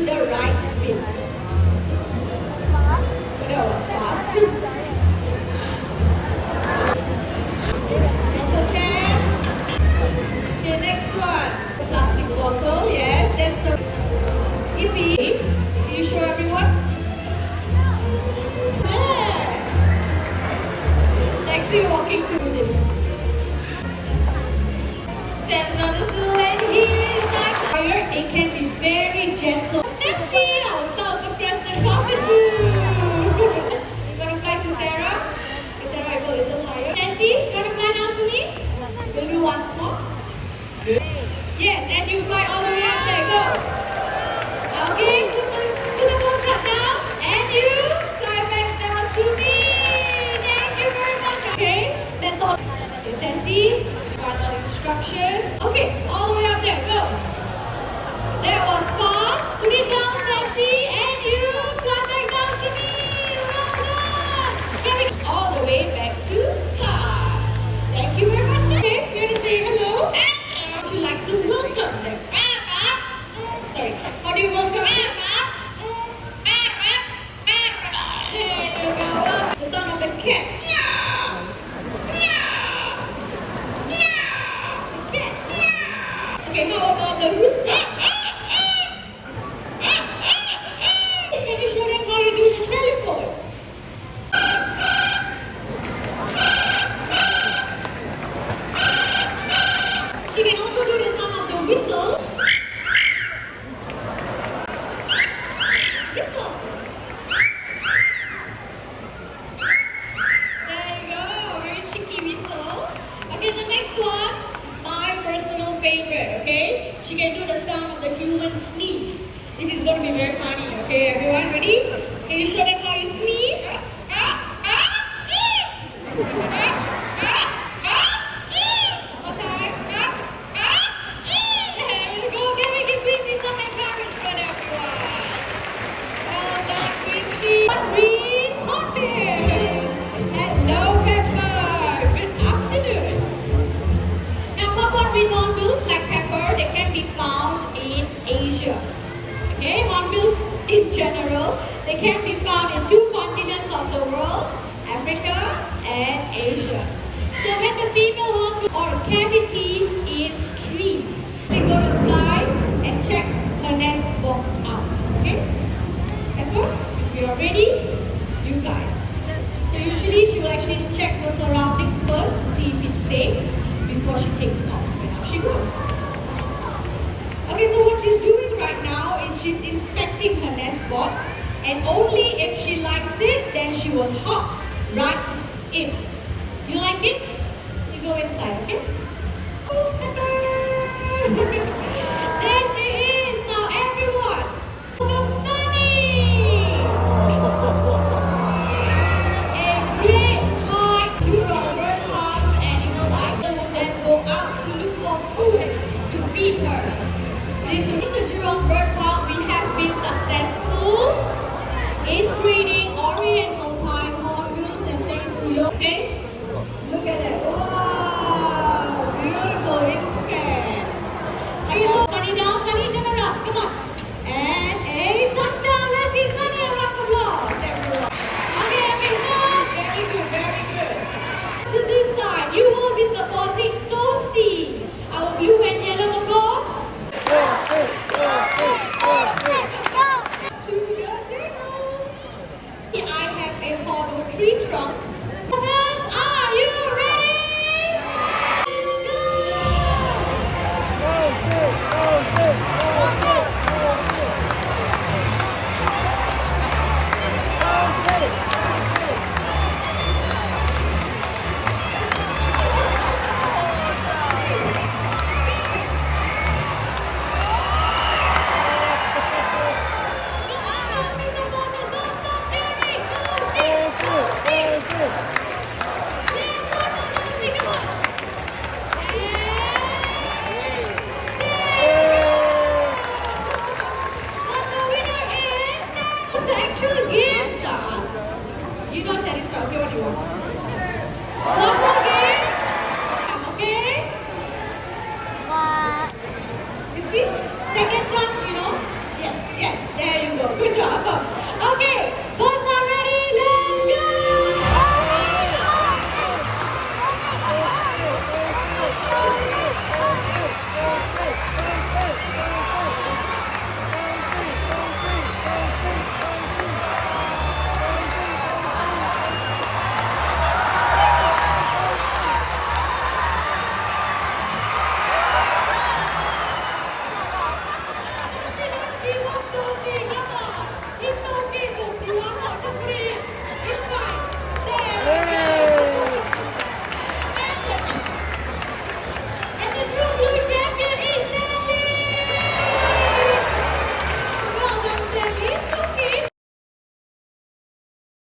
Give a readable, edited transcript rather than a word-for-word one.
the right fin. That was fast. That's okay. Okay, next one. The plastic bottle, yes, that's the Yippee. Can you show everyone? Yeah. Next we're walking through this. Stands on the stool and here is like fire. It can be very gentle. Sexy, our South Crescent cockatoo. You're gonna fly to Sarah. Okay, Sarah, I go a little higher. Nancy, you wanna fly down to me? Will you once more? Good. Yes, and you fly all the way up there. Go. Okay, put the phone cut down, and you fly back down to me. Thank you very much. Okay, that's all. Okay, Nancy, got the instruction. Okay, all the way up there. Go. That was fast. Put it down, Nancy, and you fly back down to me. Well done. Okay, all the way back to side. Thank you very much. Okay, you're gonna say hello. Would you like to welcome them? Sorry, how do you welcome them? There you go. The sound of the cat. Cat. Okay, how about the rooster? Can you show them how you do the telephone? She can also do the sound of the whistle. Whistle. There you go, very cheeky whistle. Okay, the next one is my personal favorite, okay? She can do the sound of the human sneeze. This is going to be very funny, okay? Everyone ready? Can you show them how you sneeze? In general, they can be found in 2 continents of the world, Africa and Asia. So when the female hornbill or cavities in trees, they're going to fly and check her nest box out. Okay? Pepper, if you are ready, you fly. So usually she will actually check the surroundings first to see if it's safe before she takes off. And now she goes. Okay, so what she's doing right now is she's inspecting her nest box, and only if she likes it, then she will hop right in. You like it?